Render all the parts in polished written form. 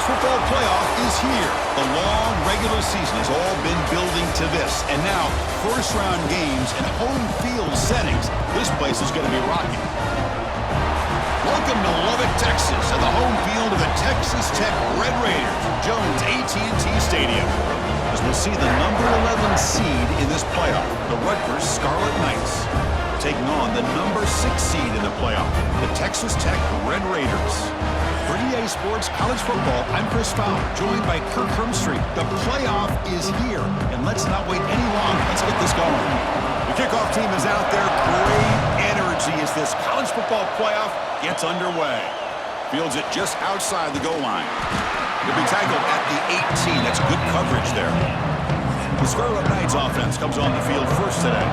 football playoff is here. The long regular season has all been building to this. And now, first-round games and home field settings. This place is going to be rocking. Welcome to Lubbock, Texas, and the home field of the Texas Tech Red Raiders, Jones AT&T Stadium. As we'll see the number 11 seed in this playoff, the Rutgers Scarlet Knights, taking on the number 6 seed in the playoff, the Texas Tech Red Raiders. For EA Sports College Football, I'm Chris Fowler, joined by Kirk Hermstreet. The playoff is here, and let's not wait any longer. Let's get this going. The kickoff team is out there. Great energy as this college football playoff gets underway. Fields it just outside the goal line. He'll be tackled at the 18. That's good coverage there. The Scarlet Knights offense comes on the field first today.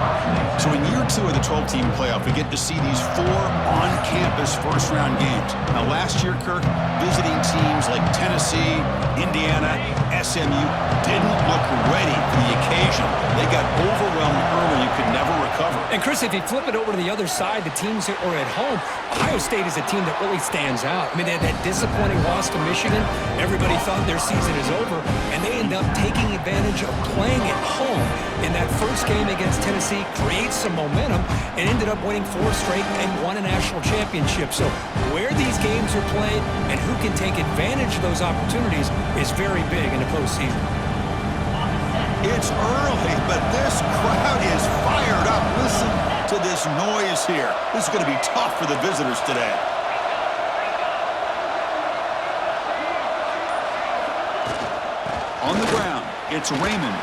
So in year 2 of the 12-team playoff, we get to see these 4 on-campus first-round games. Now, last year, Kirk, visiting teams like Tennessee, Indiana, SMU didn't look ready for the And, Chris, if you flip it over to the other side, the teams that are at home, Ohio State is a team that really stands out. I mean, they had that disappointing loss to Michigan. Everybody thought their season is over, and they end up taking advantage of playing at home in that first game against Tennessee, creates some momentum, and ended up winning 4 straight and won a national championship. So where these games are played and who can take advantage of those opportunities is very big in the postseason. It's early, but this crowd is fired up. Listen to this noise here. This is going to be tough for the visitors today. On the ground, it's Raymond.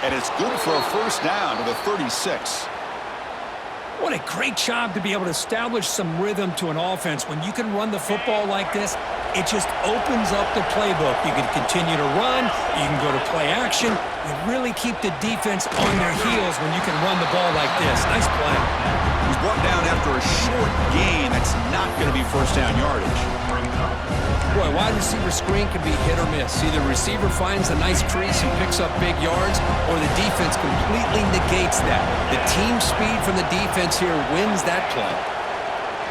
And it's good for a first down to the 36. What a great job to be able to establish some rhythm to an offense. When you can run the football like this, it just opens up the playbook. You can continue to run. You can go to play action. You really keep the defense on their heels when you can run the ball like this. Nice play. He's brought down after a short gain. That's not going to be first down yardage. Boy, wide receiver screen can be hit or miss. Either the receiver finds a nice crease and picks up big yards, or the defense completely negates that. The team speed from the defense here wins that play.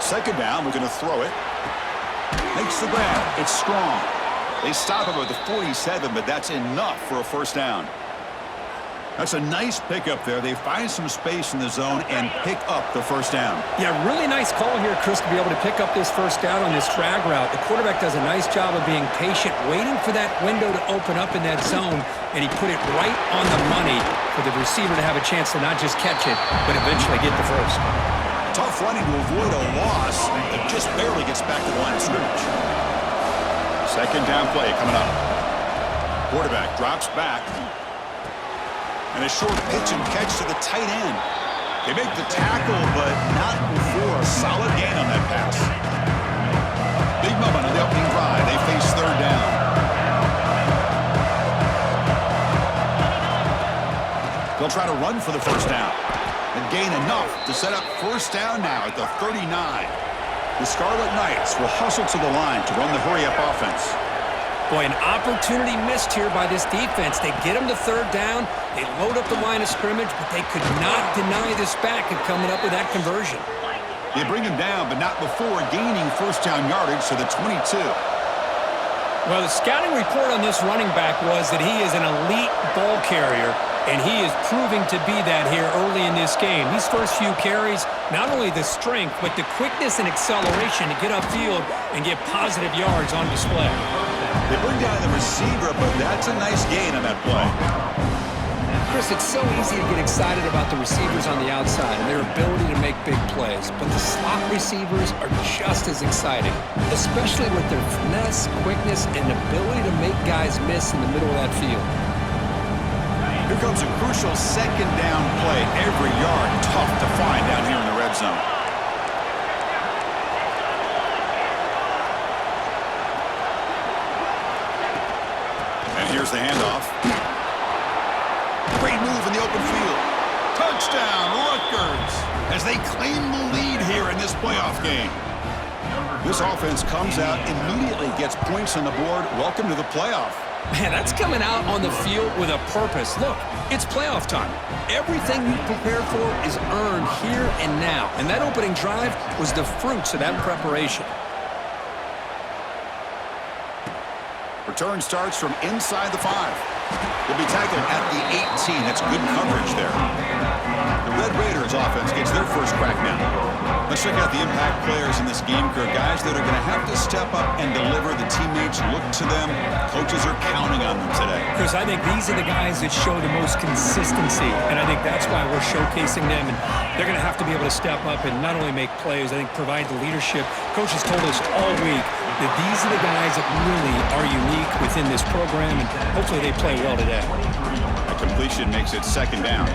Second down, we're going to throw it. Makes the grab. It's strong. They stop him at the 47, but that's enough for a first down. That's a nice pickup there. They find some space in the zone and pick up the first down. Yeah, really nice call here, Chris, to be able to pick up this first down on this drag route. The quarterback does a nice job of being patient, waiting for that window to open up in that zone, and he put it right on the money for the receiver to have a chance to not just catch it, but eventually get the first. Tough running to avoid a loss. It just barely gets back to the line of scrimmage. Second down play coming up. Quarterback drops back. And a short pitch and catch to the tight end. They make the tackle, but not before a solid gain on that pass. Big moment on the opening drive. They face third down. They'll try to run for the first down and gain enough to set up first down now at the 39. The Scarlet Knights will hustle to the line to run the hurry-up offense. Boy, an opportunity missed here by this defense. They get them to third down. They load up the line of scrimmage, but they could not deny this back of coming up with that conversion. They bring him down, but not before gaining first down yardage to the 22. Well, the scouting report on this running back was that he is an elite ball carrier, and he is proving to be that here early in this game. These first few carries, not only the strength, but the quickness and acceleration to get upfield and get positive yards on display. They bring down the receiver, but that's a nice gain on that play. Chris, it's so easy to get excited about the receivers on the outside and their ability to make big plays, but the slot receivers are just as exciting, especially with their finesse, quickness, and ability to make guys miss in the middle of that field. Here comes a crucial second down play. Every yard tough to find down here in the red zone. And here's the handoff. Great move in the open field. Touchdown, Rutgers, as they claim the lead here in this playoff game. This offense comes out, immediately gets points on the board. Welcome to the playoff. Man, that's coming out on the field with a purpose. Look, it's playoff time. Everything you prepared for is earned here and now. And that opening drive was the fruits of that preparation. Return starts from inside the 5. Will be tackled at the 18. That's good coverage there. The Red Raiders offense gets their first crack now. Let's check out the impact players in this game, Kirk. Guys that are going to have to step up and deliver. The teammates look to them. Coaches are counting on them today. Chris, I think these are the guys that show the most consistency, and I think that's why we're showcasing them. And they're going to have to be able to step up and not only make plays, I think provide the leadership. Coaches told us all week that these are the guys that really are unique within this program, and hopefully they play well today. A completion makes it second down.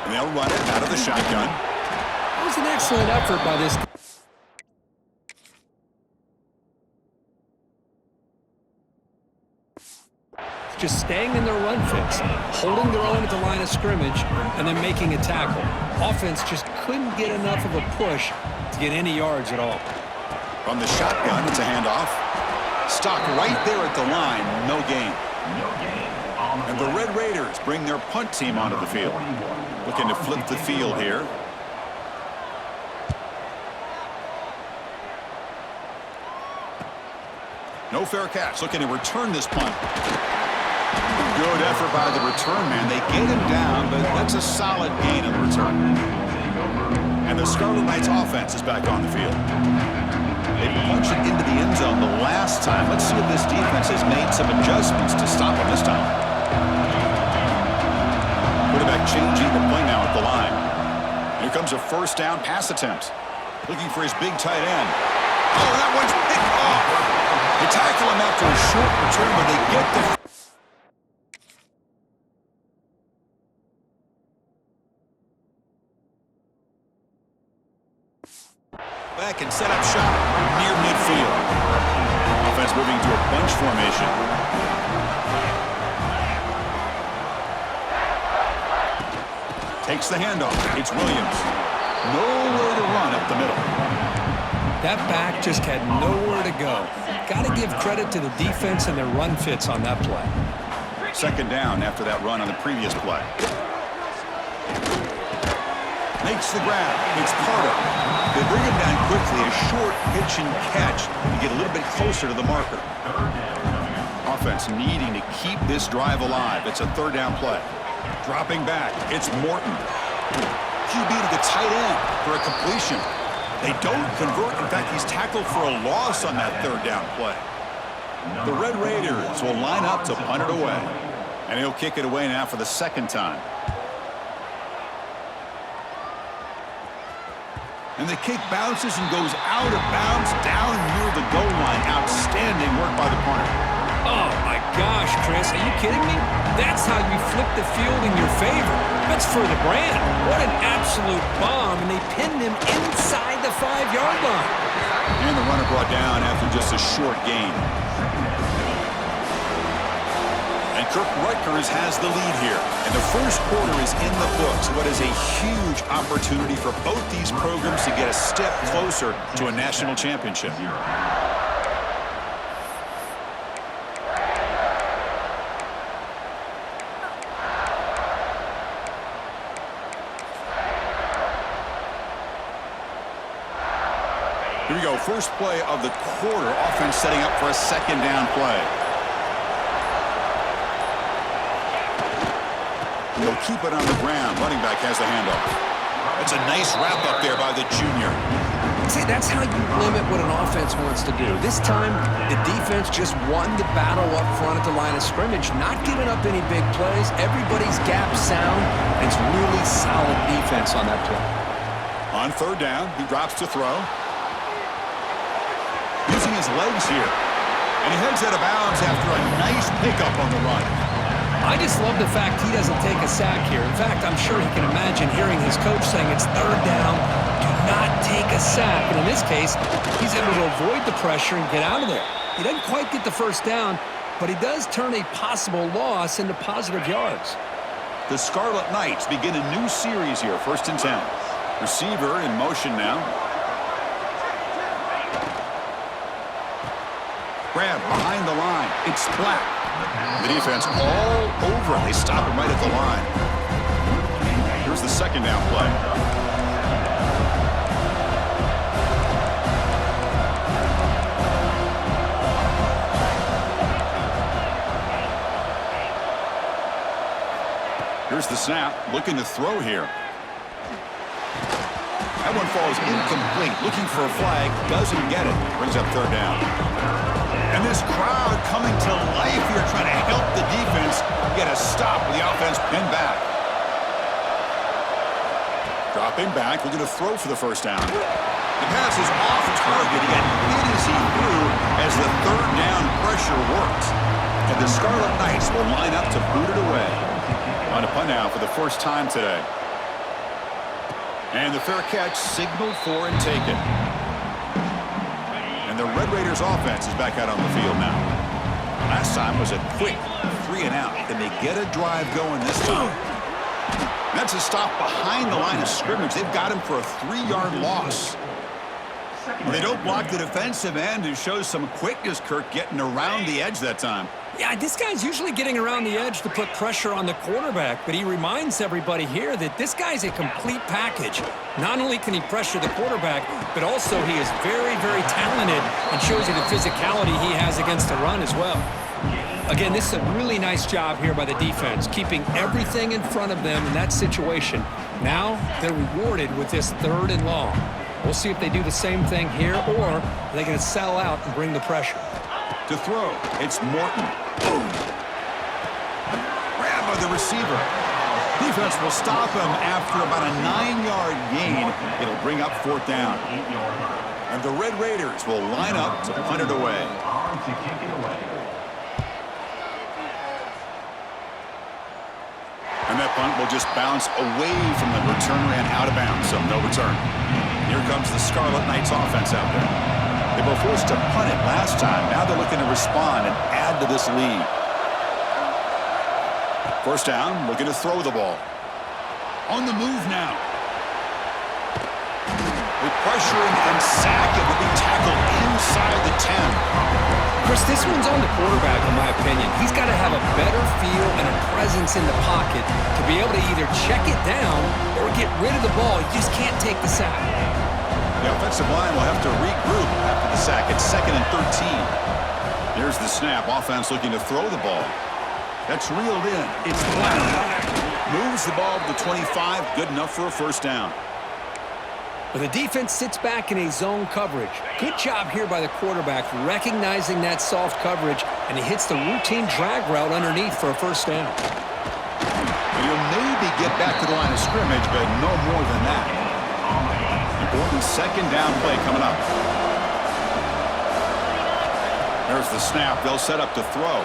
And they'll run it out of the shotgun. That was an excellent effort by this. Just staying in their run fits, holding their own at the line of scrimmage, and then making a tackle. Offense just couldn't get enough of a push to get any yards at all. From the shotgun, it's a handoff. Stopped right there at the line. No gain. And the Red Raiders bring their punt team onto the field. Looking to flip the field here. No fair catch. Looking to return this punt. Good effort by the return man. They get him down, but that's a solid gain on the return. And the Scarlet Knights offense is back on the field. They punched it into the end zone the last time. Let's see if this defense has made some adjustments to stop them this time. Quarterback changing the play now at the line. Here comes a first down pass attempt. Looking for his big tight end. Oh, that one's picked off. They tackle him after a short return, but they get the... back and set up shop near midfield. Offense moving to a bunch formation. Takes the handoff. It's Williams. Nowhere to run up the middle. That back just had nowhere to go. Got to give credit to the defense and their run fits on that play. Second down after that run on the previous play. Makes the grab. It's Carter. They bring him down quickly. A short pitch and catch to get a little bit closer to the marker. Offense needing to keep this drive alive. It's a third down play. Dropping back. It's Morton. QB to the tight end for a completion. They don't convert. In fact, he's tackled for a loss on that third down play. The Red Raiders will line up to punt it away. And he'll kick it away now for the second time. And the kick bounces and goes out of bounds down near the goal line. Outstanding work by the punter. Oh, my gosh, Chris. Are you kidding me? That's how you flip the field in your favor. That's for the brand. What an absolute bomb. And they pinned him inside the 5-yard line. And the runner brought down after just a short gain. And Kirk Rutgers has the lead here. And the first quarter is in the books. What is a huge opportunity for both these programs to get a step closer to a national championship. Here we go. First play of the quarter. Offense setting up for a second down play. They'll keep it on the ground. Running back has the handoff. That's a nice wrap up there by the junior. See, that's how you limit what an offense wants to do. This time, the defense just won the battle up front at the line of scrimmage, not giving up any big plays. Everybody's gap sound. It's really solid defense on that play. On third down, he drops to throw. Using his legs here. And he heads out of bounds after a nice pickup on the run. I just love the fact he doesn't take a sack here. In fact, I'm sure he can imagine hearing his coach saying it's third down, do not take a sack. And in this case, he's able to avoid the pressure and get out of there. He doesn't quite get the first down, but he does turn a possible loss into positive yards. The Scarlet Knights begin a new series here, 1st and 10. Receiver in motion now. Grab behind the line. It's Black. The defense all over it. They stop him right at the line. Here's the second down play. Here's the snap. Looking to throw here. That one falls incomplete. Looking for a flag. Doesn't get it. Brings up third down. And this crowd coming to life here, trying to help the defense get a stop with the offense pinned back. Dropping back, looking to throw for the first down. The pass is off target. He got hit as he threw as the third down pressure worked. And the Scarlet Knights will line up to boot it away. On a punt now for the first time today. And the fair catch signaled for and taken. And the Red Raiders offense is back out on the field now. Last time was a quick 3 and out. Can they get a drive going this time? That's a stop behind the line of scrimmage. They've got him for a 3-yard loss. They don't block the defensive end, who shows some quickness, Kirk, getting around the edge that time. Yeah, this guy's usually getting around the edge to put pressure on the quarterback, but he reminds everybody here that this guy's a complete package. Not only can he pressure the quarterback, but also he is very, very talented and shows you the physicality he has against the run as well. Again, this is a really nice job here by the defense, keeping everything in front of them in that situation. Now they're rewarded with this 3rd and long. We'll see if they do the same thing here, or are they going to sell out and bring the pressure. To throw, it's Morton. Boom. Grab by the receiver. Defense will stop him after about a 9-yard gain. It'll bring up 4th down. And the Red Raiders will line up to punt it away. And that punt will just bounce away from the returner and out of bounds, so no return. Here comes the Scarlet Knights offense out there. They were forced to punt it last time. Now they're looking to respond and add to this lead. 1st down, looking to throw the ball. On the move now. With pressure and sack, it will be tackled inside the 10. Chris, this one's on the quarterback, in my opinion. He's got to have a better feel and a presence in the pocket to be able to either check it down or get rid of the ball. You just can't take the sack. The offensive line will have to regroup after the sack. It's 2nd and 13. Here's the snap. Offense looking to throw the ball. That's reeled in. It's flat. Moves the ball to the 25. Good enough for a 1st down. But the defense sits back in a zone coverage. Good job here by the quarterback recognizing that soft coverage, and he hits the routine drag route underneath for a 1st down. You'll maybe get back to the line of scrimmage, but no more than that. Important 2nd down play coming up. There's the snap. They'll set up to throw.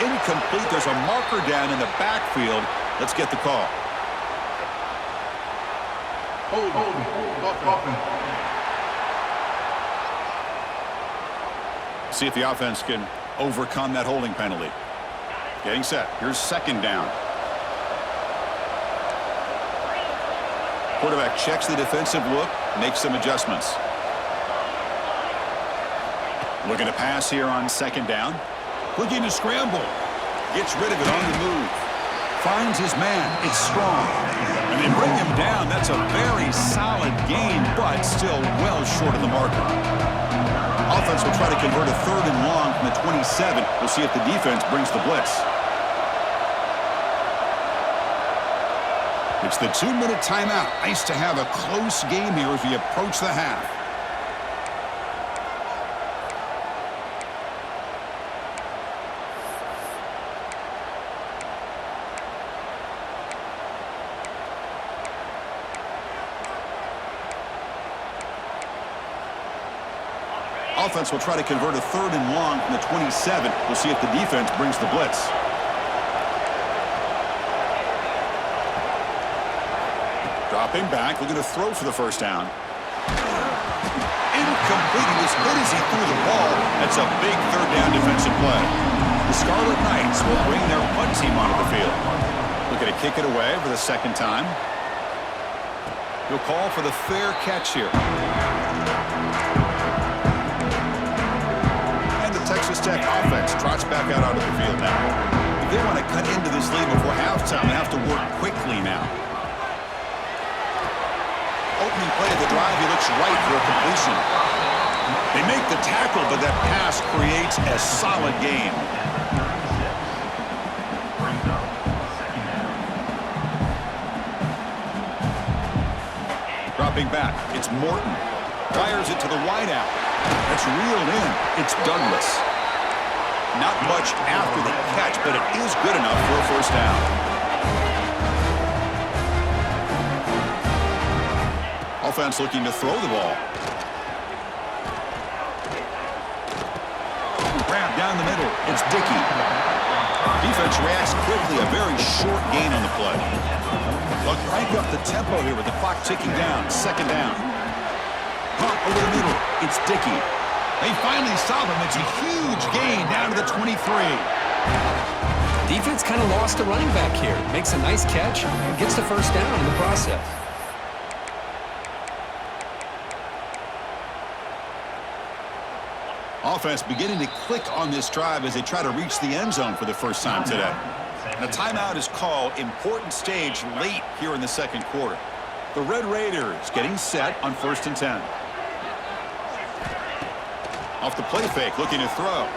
Incomplete. There's a marker down in the backfield. Let's get the call. See if the offense can overcome that holding penalty. Getting set. Here's 2nd down. Quarterback checks the defensive look, makes some adjustments. Looking to pass here on 2nd down. Looking to scramble. Gets rid of it on the move. Finds his man. It's strong. And they bring him down. That's a very solid gain, but still well short of the marker. Offense will try to convert a 3rd and long from the 27. We'll see if the defense brings the blitz. It's the 2-minute timeout. Nice to have a close game here as we approach the half. Offense will try to convert a 3rd and long from the 27. We'll see if the defense brings the blitz. Dropping back, looking to throw for the 1st down. Incomplete. As good as he threw the ball, that's a big 3rd down defensive play. The Scarlet Knights will bring their punt team onto the field. Looking to kick it away for the 2nd time. He'll call for the fair catch here. Texas Tech offense trots back out onto the field now. If they want to cut into this lead before halftime, they have to work quickly now. Opening play of the drive, he looks right for a completion. They make the tackle, but that pass creates a solid gain. Dropping back, it's Morton. Fires it to the wideout. That's reeled in. It's Douglas. Not much after the catch, but it is good enough for a 1st down. Offense looking to throw the ball. Grab down the middle. It's Dickey. Defense reacts quickly. A very short gain on the play. They'll crank up the tempo here with the clock ticking down. 2nd down. Pump over the middle. It's Dickey. They finally stop him. It's a huge gain down to the 23. Defense kind of lost a running back here. Makes a nice catch and gets the 1st down in the process. Offense beginning to click on this drive as they try to reach the end zone for the first time today. And a timeout is called. Important stage late here in the second quarter. The Red Raiders getting set on 1st and 10. Off the play fake, looking to throw.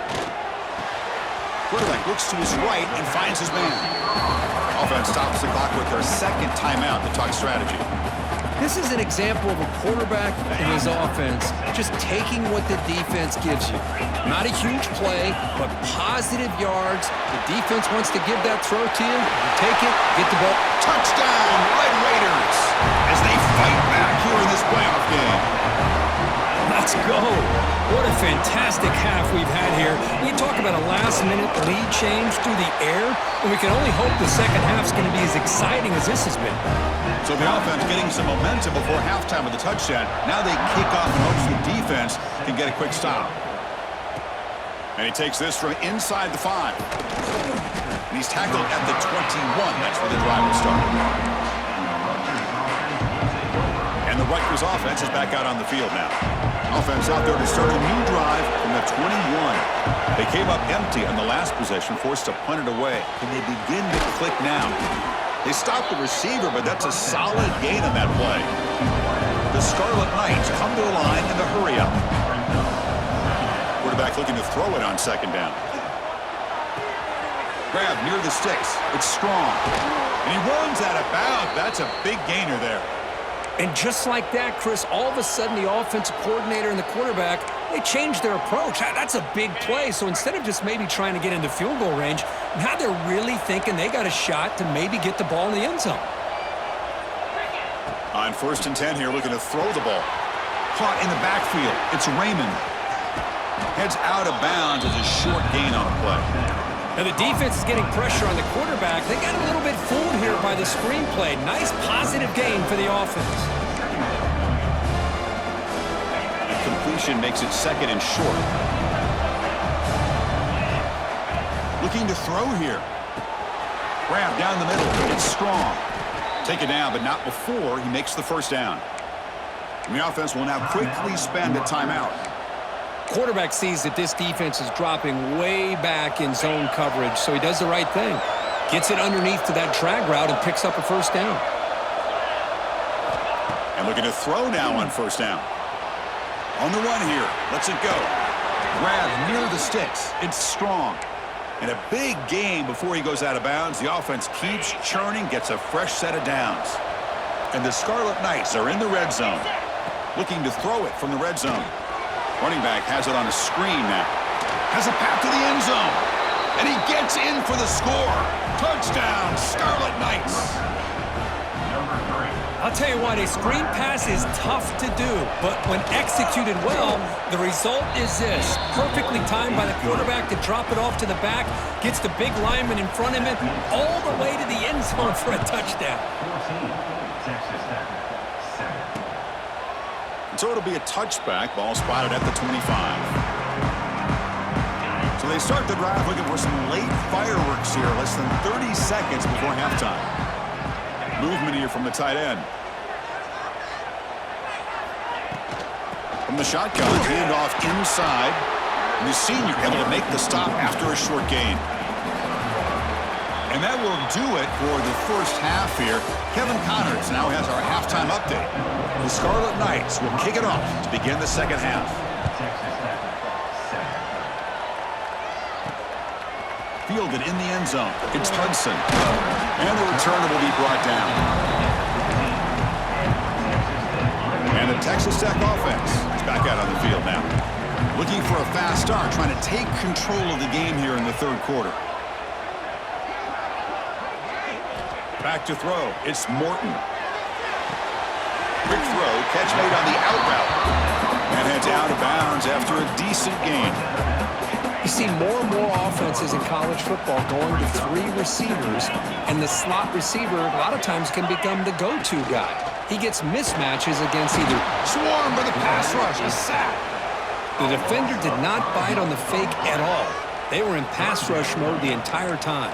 Quarterback looks to his right and finds his man. Offense stops the clock with their second timeout to talk strategy. This is an example of a quarterback and his offense just taking what the defense gives you. Not a huge play, but positive yards. The defense wants to give that throw to you. You take it, get the ball. Touchdown, Red Raiders, as they fight back here in this playoff game. Let's go. What a fantastic half we've had here. We talk about a last-minute lead change through the air, and we can only hope the second half's going to be as exciting as this has been. So the offense getting some momentum before halftime with the touchdown. Now they kick off and hopes the defense can get a quick stop. And he takes this from inside the 5. And he's tackled at the 21. That's where the drive will start. And the Rutgers offense is back out on the field now. Offense out there to start a new drive from the 21. They came up empty on the last possession, forced to punt it away. Can they begin to click now? They stopped the receiver, but that's a solid gain on that play. The Scarlet Knights come to the line in the hurry up. Quarterback looking to throw it on second down. Grab near the sticks. It's strong. And he runs out of bounds. That's a big gainer there. And just like that, Chris, all of a sudden the offensive coordinator and the quarterback, they changed their approach. That's a big play. So instead of just maybe trying to get into field goal range, now they're really thinking they got a shot to maybe get the ball in the end zone. On 1st and 10 here, looking to throw the ball. Caught in the backfield. It's Raymond. Heads out of bounds as a short gain on the play. Now the defense is getting pressure on the quarterback. They got a little bit fooled here by the screenplay. Nice positive gain for the offense. And completion makes it second and short. Looking to throw here. Grab down the middle. It's strong. Take it down, but not before he makes the first down. And the offense will now quickly spend a timeout. Quarterback sees that this defense is dropping way back in zone coverage, so he does the right thing. Gets it underneath to that drag route and picks up a first down. And looking to throw now on first down. On the run here. Lets it go. Grab near the sticks. It's strong. And a big gain before he goes out of bounds. The offense keeps churning, gets a fresh set of downs. And the Scarlet Knights are in the red zone. Looking to throw it from the red zone. Running back has it on a screen now. Has a path to the end zone. And he gets in for the score. Touchdown, Scarlet Knights. I'll tell you what, a screen pass is tough to do, but when executed well, the result is this. Perfectly timed by the quarterback to drop it off to the back, gets the big lineman in front of him, all the way to the end zone for a touchdown. So it'll be a touchback. Ball spotted at the 25. So they start the drive looking for some late fireworks here. Less than 30 seconds before halftime. Movement here from the tight end. From the shotgun, handoff inside. And the senior able to make the stop after a short gain. And that will do it for the first half here. Kevin Connors now has our halftime update. The Scarlet Knights will kick it off to begin the second half. Fielded in the end zone. It's Hudson. And the returner will be brought down. And the Texas Tech offense is back out on the field now. Looking for a fast start, trying to take control of the game here in the third quarter. Back to throw. It's Morton. Quick throw. Catch made on the out route. And heads out of bounds after a decent gain. You see more and more offenses in college football going to 3 receivers, and the slot receiver a lot of times can become the go-to guy. He gets mismatches against either Swarm for the pass rush. A sack. the defender did not bite on the fake at all. They were in pass rush mode the entire time.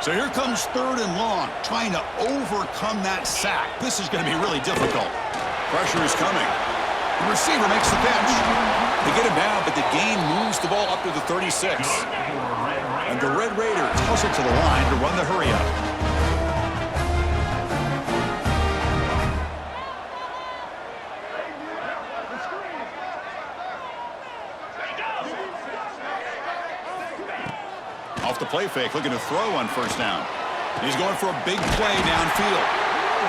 So here comes 3rd and long, trying to overcome that sack. This is going to be really difficult. Pressure is coming. The receiver makes the catch. They get him down, but the gain moves the ball up to the 36. And the Red Raiders hustle to the line to run the hurry-up. Off the play fake, looking to throw on first down. He's going for a big play downfield.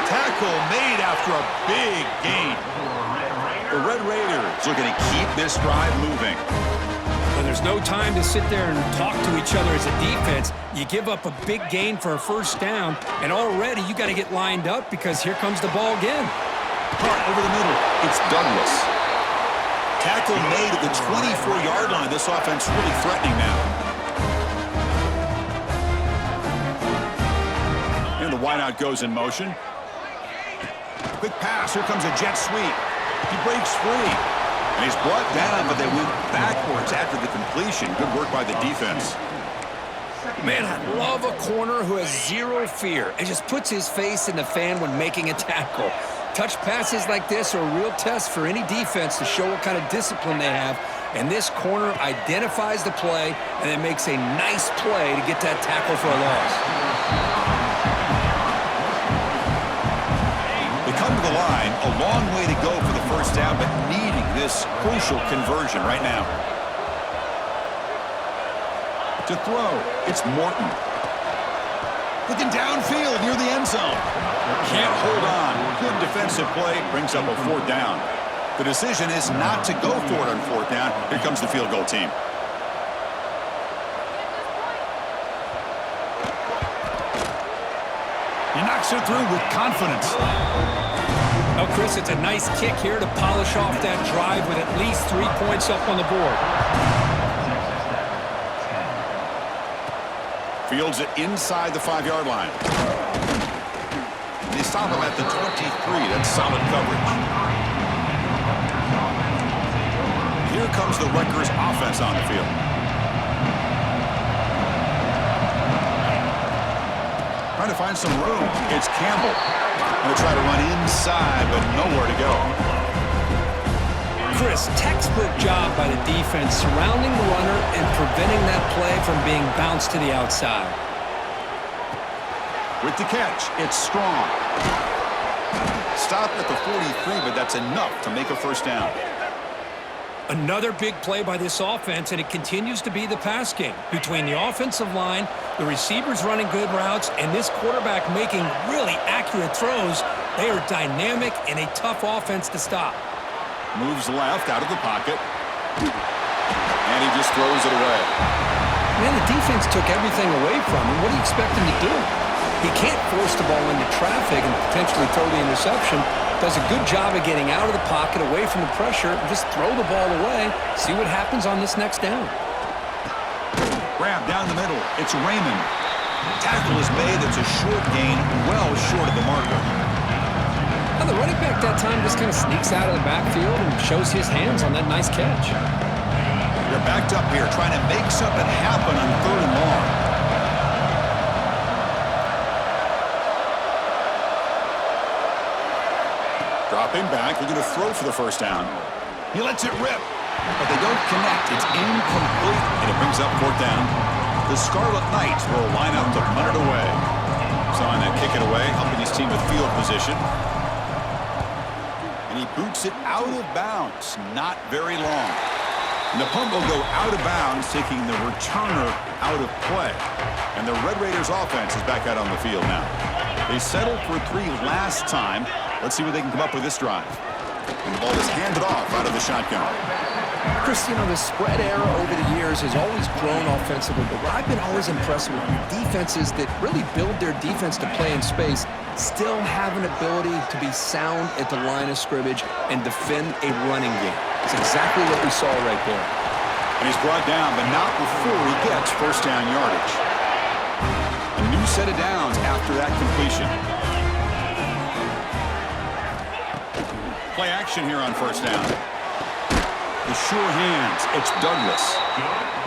Tackle made after a big gain. The Red Raiders looking to keep this drive moving. Well, there's no time to sit there and talk to each other as a defense. You give up a big gain for a first down, and already you got to get lined up because here comes the ball again. Hart over the middle. It's Douglas. Tackle made at the 24-yard line. This offense really threatening now. And the wideout goes in motion. Quick pass. Here comes a jet sweep. He breaks free. And he's brought down, but they went backwards after the completion. Good work by the defense. Man, I love a corner who has zero fear and just puts his face in the fan when making a tackle. Touch passes like this are a real test for any defense to show what kind of discipline they have. And this corner identifies the play and then makes a nice play to get that tackle for a loss. They come to the line, a long way to go for the first down, but needing this crucial conversion right now. To throw, it's Morton. Looking downfield near the end zone. Can't hold on. Good defensive play, brings up a fourth down. The decision is not to go for it on fourth down. Here comes the field goal team. He knocks it through with confidence. Oh, Chris, it's a nice kick here to polish off that drive with at least 3 points up on the board. Fields it inside the 5-yard line. They stop him at the 23. That's solid coverage. Here comes the Rutgers offense on the field. Trying to find some room. It's Campbell. Going to try to run inside, but nowhere to go. Chris, textbook job by the defense surrounding the runner and preventing that play from being bounced to the outside. With the catch, it's Strong. Stopped at the 43, but that's enough to make a first down. Another big play by this offense, and it continues to be the pass game. Between the offensive line, the receivers running good routes, and this quarterback making really accurate throws, they are dynamic and a tough offense to stop. Moves left out of the pocket. And he just throws it away. Man, the defense took everything away from him. What do you expect him to do? He can't force the ball into traffic and potentially throw the interception. Does a good job of getting out of the pocket, away from the pressure, and just throw the ball away. See what happens on this next down. Grab down the middle. It's Raymond. Tackle is made. It's a short gain, well short of the marker. Now the running back that time just kind of sneaks out of the backfield and shows his hands on that nice catch. They're backed up here, trying to make something happen on 3rd and long. Dropping back, looking to throw for the first down. He lets it rip, but they don't connect. It's incomplete, and it brings up 4th down. The Scarlet Knights will line up to punt it away. Trying to kick it away, helping his team with field position. And he boots it out of bounds, not very long. And the punt will go out of bounds, taking the returner out of play. And the Red Raiders offense is back out on the field now. They settled for 3 last time. Let's see what they can come up with this drive. And the ball is handed off out of the shotgun. Chris, you know, the spread era over the years has always grown offensively, but what I've been always impressed with defenses that really build their defense to play in space still have an ability to be sound at the line of scrimmage and defend a running game. It's exactly what we saw right there. And he's brought down, but not before he gets first down yardage. A new set of downs after that completion. Play action here on first down. The sure hands, it's Douglas.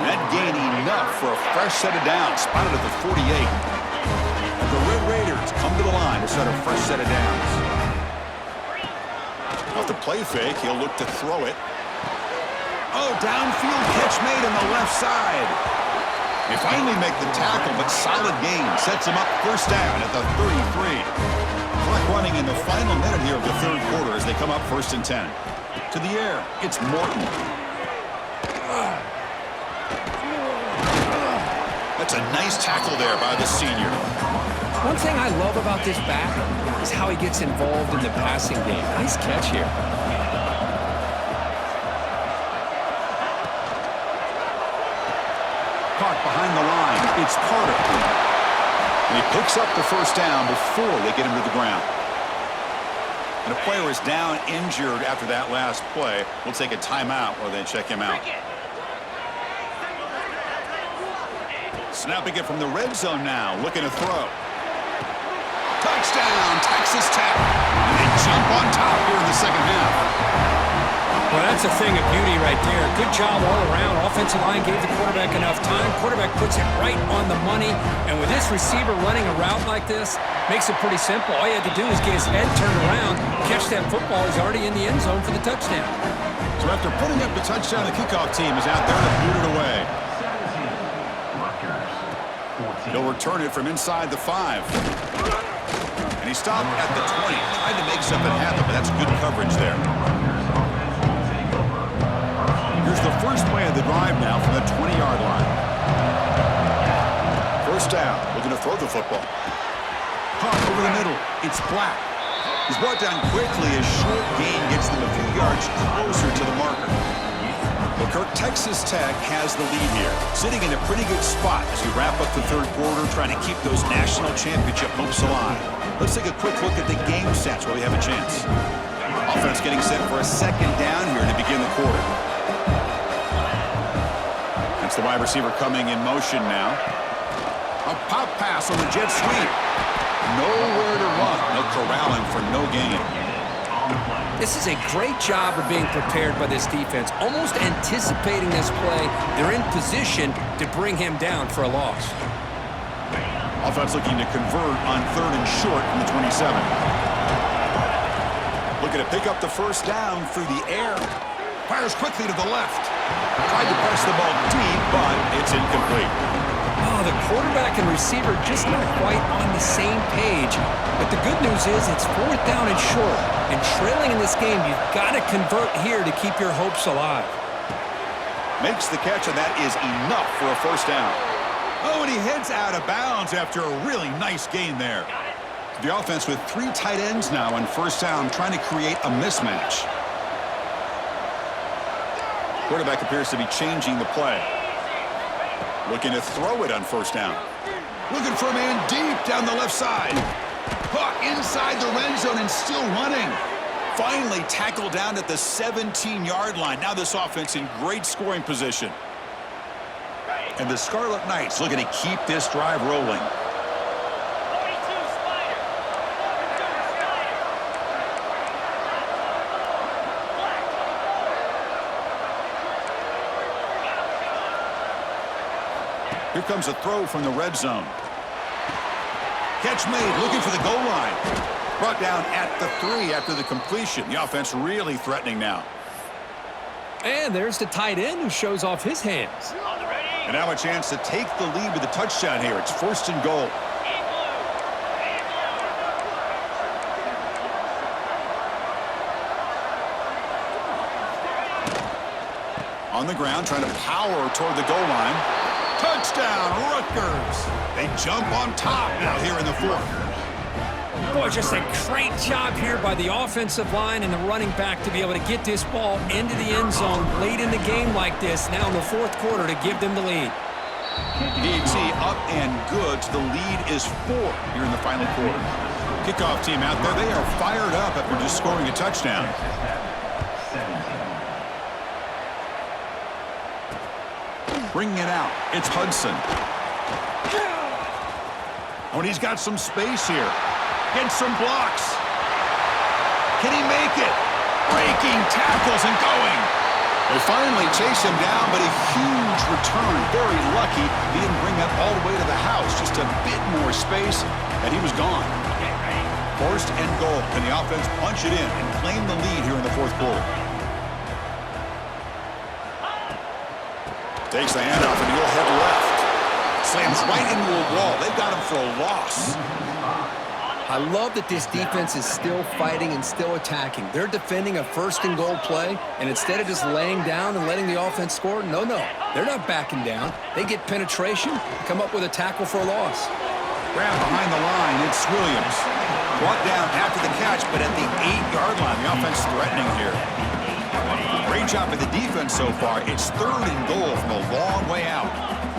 That gain enough for a fresh set of downs, spotted at the 48. And the Red Raiders come to the line to set a fresh set of downs. Off the play fake, he'll look to throw it. Oh, downfield catch made on the left side. They finally make the tackle, but solid gain sets them up first down at the 33. Clock running in the final minute here of the third quarter as they come up 1st and 10. To the air, it's Morton. That's a nice tackle there by the senior. One thing I love about this back is how he gets involved in the passing game. Nice catch here. Caught behind the line. It's Carter. And he picks up the first down before they get him to the ground. And a player is down injured after that last play. We'll take a timeout while they check him out. Snapping it from the red zone now. Looking to throw. Touchdown, Texas Tech. And they jump on top here in the second half. Well, that's a thing of beauty right there. Good job all around. Offensive line gave the quarterback enough time. Quarterback puts it right on the money. And with this receiver running a route like this, makes it pretty simple. All you had to do is get his head turned around, catch that football. He's already in the end zone for the touchdown. So after putting up the touchdown, the kickoff team is out there to boot it away. He'll return it from inside the 5. And he stopped at the 20. Tried to make something happen, but that's good coverage there. Here's the first play of the drive now from the 20-yard line. First down, looking to throw the football. Caught over the middle. It's Black. He's brought down quickly as short gain gets them a few yards closer to the marker. Well, Kirk, Texas Tech has the lead here, sitting in a pretty good spot as we wrap up the third quarter, trying to keep those national championship hopes alive. Let's take a quick look at the game stats while we have a chance. Offense getting set for a second down here to begin the quarter. That's the wide receiver coming in motion now. A pop pass on the jet sweep. Nowhere to run. They'll corral him for no gain. This is a great job of being prepared by this defense. Almost anticipating this play, they're in position to bring him down for a loss. Offense looking to convert on 3rd and short from the 27. Looking to pick up the first down through the air. Fires quickly to the left. Tried to press the ball deep, but it's incomplete. Oh, the quarterback and receiver just not quite on the same page. But the good news is it's 4th down and short. And trailing in this game, you've got to convert here to keep your hopes alive. Makes the catch, and that is enough for a first down. Oh, and he heads out of bounds after a really nice gain there. The offense with 3 tight ends now on first down, trying to create a mismatch. Quarterback appears to be changing the play. Looking to throw it on first down. Looking for a man deep down the left side. Caught inside the red zone and still running. Finally tackled down at the 17-yard line. Now this offense in great scoring position. And the Scarlet Knights looking to keep this drive rolling. Here comes a throw from the red zone. Catch made, looking for the goal line. Brought down at the 3 after the completion. The offense really threatening now. And there's the tight end who shows off his hands. And now a chance to take the lead with a touchdown here. It's 1st and goal. On the ground, trying to power toward the goal line. Touchdown, Rutgers. They jump on top now here in the 4th. Boy, just a great job here by the offensive line and the running back to be able to get this ball into the end zone late in the game like this, now in the 4th quarter, to give them the lead. DT up and good. The lead is 4 here in the final quarter. Kickoff team out there. They are fired up after just scoring a touchdown. Bringing it out. It's Hudson. Oh, and he's got some space here. Gets some blocks. Can he make it? Breaking tackles and going. They finally chase him down, but a huge return. Very lucky he didn't bring that all the way to the house. Just a bit more space, and he was gone. 1st and goal. Can the offense punch it in and claim the lead here in the 4th quarter? Takes the handoff and he'll head left. Slams right into a wall. They've got him for a loss. I love that this defense is still fighting and still attacking. They're defending a first-and-goal play, and instead of just laying down and letting the offense score, no, they're not backing down. They get penetration, come up with a tackle for a loss. Grab behind the line, it's Williams. Brought down after the catch, but at the 8-yard line, the offense threatening here. Great job by the defense so far. It's 3rd and goal from a long way out.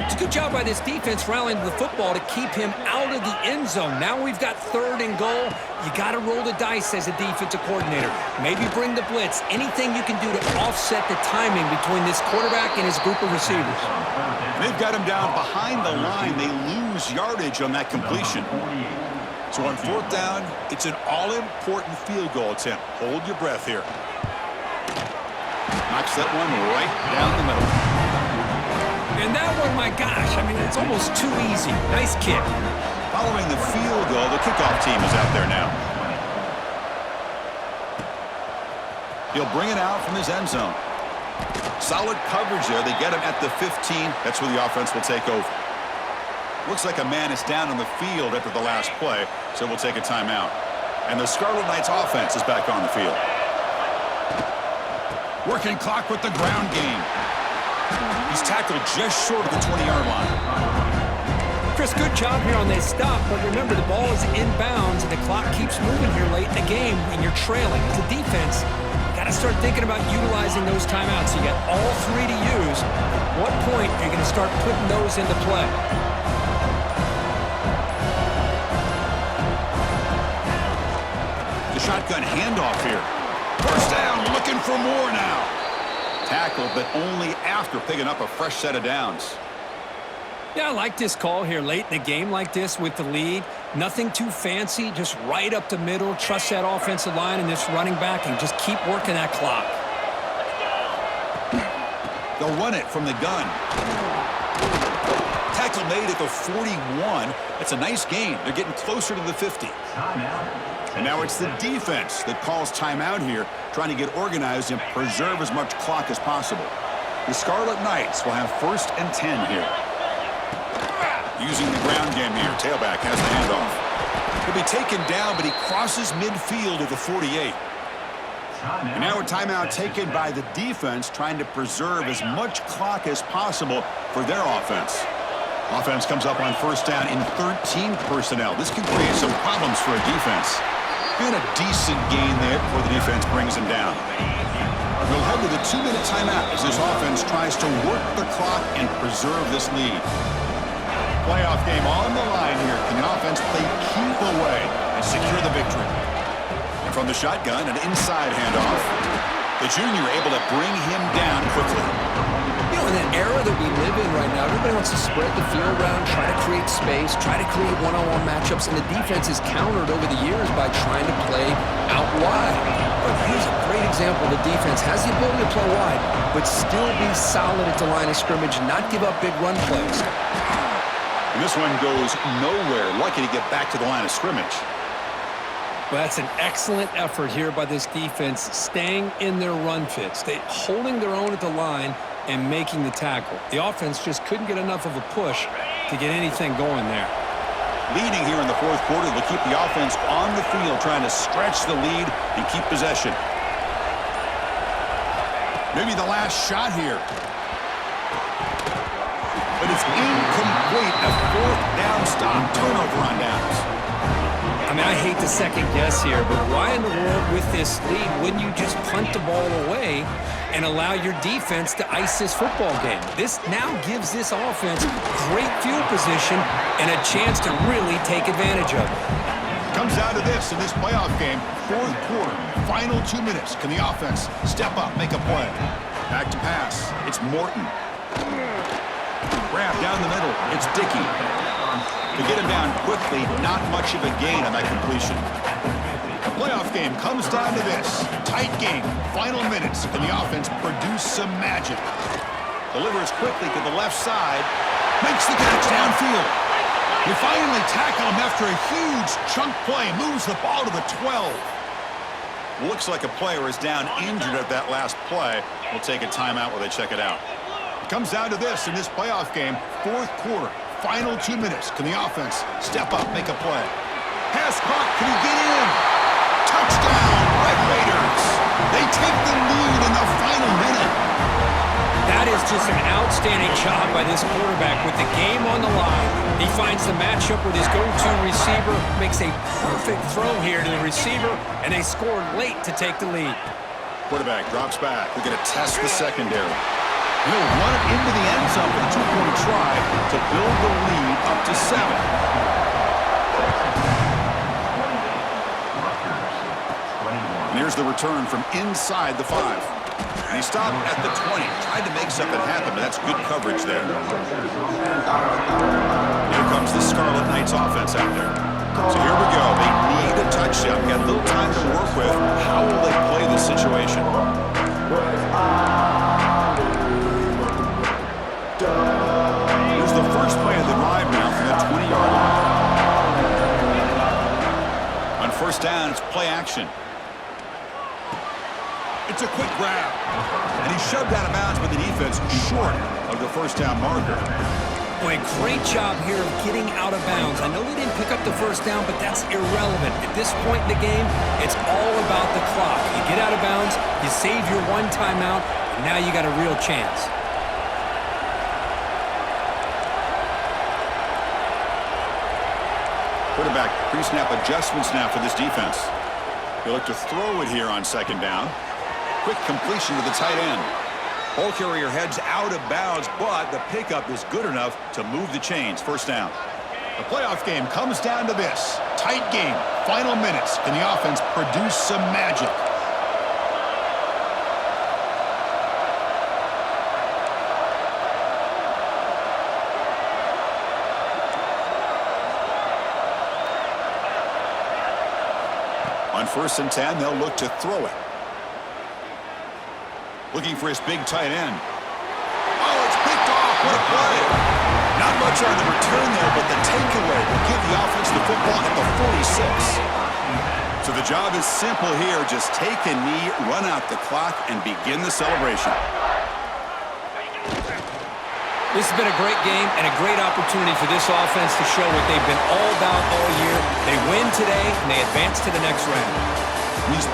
It's a good job by this defense rallying the football to keep him out of the end zone. Now we've got 3rd and goal. You got to roll the dice as a defensive coordinator. Maybe bring the blitz. Anything you can do to offset the timing between this quarterback and his group of receivers. They've got him down behind the line. They lose yardage on that completion. So on 4th down, it's an all-important field goal attempt. Hold your breath here. Knocks that one right down the middle. And that one, my gosh, I mean, it's almost too easy. Nice kick. Following the field goal, the kickoff team is out there now. He'll bring it out from his end zone. Solid coverage there. They get him at the 15. That's where the offense will take over. Looks like a man is down on the field after the last play, so we'll take a timeout. And the Scarlet Knights offense is back on the field. Working clock with the ground game. He's tackled just short of the 20-yard line. Chris, good job here on this stop, but remember, the ball is inbounds, and the clock keeps moving here late in the game when you're trailing. As a defense, you got to start thinking about utilizing those timeouts. You got all 3 to use. At what point are you going to start putting those into play? The shotgun handoff here. First down, looking for more now. Tackled, but only after picking up a fresh set of downs. Yeah, I like this call here late in the game like this with the lead. Nothing too fancy, just right up the middle. Trust that offensive line and this running back and just keep working that clock. They'll run it from the gun. Tackle made at the 41. That's a nice gain. They're getting closer to the 50. And now it's the defense that calls timeout here, trying to get organized and preserve as much clock as possible. The Scarlet Knights will have 1st and 10 here. Using the ground game here, tailback has the handoff. He'll be taken down, but he crosses midfield at the 48. And now a timeout taken by the defense, trying to preserve as much clock as possible for their offense. Offense comes up on 1st down in 13 personnel. This can create some problems for a defense. Been a decent gain there before the defense brings him down. We'll head to the 2-minute timeout as this offense tries to work the clock and preserve this lead. Playoff game on the line here. Can the offense play keep away and secure the victory? And from the shotgun, an inside handoff. The junior able to bring him down quickly. You know, in that era that we live in right now, everybody wants to spread the field around, try to create space, try to create one-on-one matchups, and the defense is countered over the years by trying to play out wide. But here's a great example. The defense has the ability to play wide, but still be solid at the line of scrimmage, not give up big run plays. And this one goes nowhere. Lucky to get back to the line of scrimmage. Well, that's an excellent effort here by this defense, staying in their run fits. They holding their own at the line and making the tackle. The offense just couldn't get enough of a push to get anything going there. Leading here in the 4th quarter, they'll keep the offense on the field, trying to stretch the lead and keep possession. Maybe the last shot here. But it's incomplete. A 4th down stop. Turnover on downs. I mean, I hate to second guess here, but why in the world with this lead wouldn't you just punt the ball away and allow your defense to ice this football game? This now gives this offense great field position and a chance to really take advantage of it. Comes down to this in this playoff game. 4th quarter, final 2 minutes. Can the offense step up, make a play? Back to pass. It's Morton. Grab down the middle. It's Dickey. To get him down quickly, not much of a gain on that completion. The playoff game comes down to this. Tight game, final minutes. Can the offense produce some magic? Delivers quickly to the left side. Makes the catch downfield. We finally tackle him after a huge chunk play. Moves the ball to the 12. Looks like a player is down injured at that last play. We'll take a timeout while they check it out. Comes down to this in this playoff game, fourth quarter, final 2 minutes. Can the offense step up, make a play? Pass caught, can he get in? Touchdown, Red Raiders. They take the lead in the final minute. That is just an outstanding job by this quarterback with the game on the line. He finds the matchup with his go-to receiver, makes a perfect throw here to the receiver, and they scored late to take the lead. Quarterback drops back. We're going to test the secondary. He'll run it into the end zone for a two-point try to build the lead up to 7. And here's the return from inside the 5. And he stopped at the 20. Tried to make something happen, but that's good coverage there. Here comes the Scarlet Knights offense out there. So here we go. They need a touchdown. Got a little time to work with. How will they play this situation? Here's the first play of the drive now from the 20-yard line. On first down, it's play action. It's a quick grab. And he shoved out of bounds, but the defense short of the first down marker. Boy, great job here of getting out of bounds. I know they didn't pick up the first down, but that's irrelevant. At this point in the game, it's all about the clock. You get out of bounds, you save your one timeout, and now you got a real chance. Quarterback pre-snap adjustments now for this defense. They look to throw it here on second down. Quick completion to the tight end. Ball carrier heads out of bounds, but the pickup is good enough to move the chains. First down. The playoff game comes down to this. Tight game. Final minutes. Can the offense produce some magic? On first and 10, they'll look to throw it. Looking for his big tight end. Oh, it's picked off. What a play. Not much on the return there, but the takeaway will give the offense the football at the 46. So the job is simple here. Just take a knee, run out the clock, and begin the celebration. This has been a great game and a great opportunity for this offense to show what they've been all about all year. They win today, and they advance to the next round.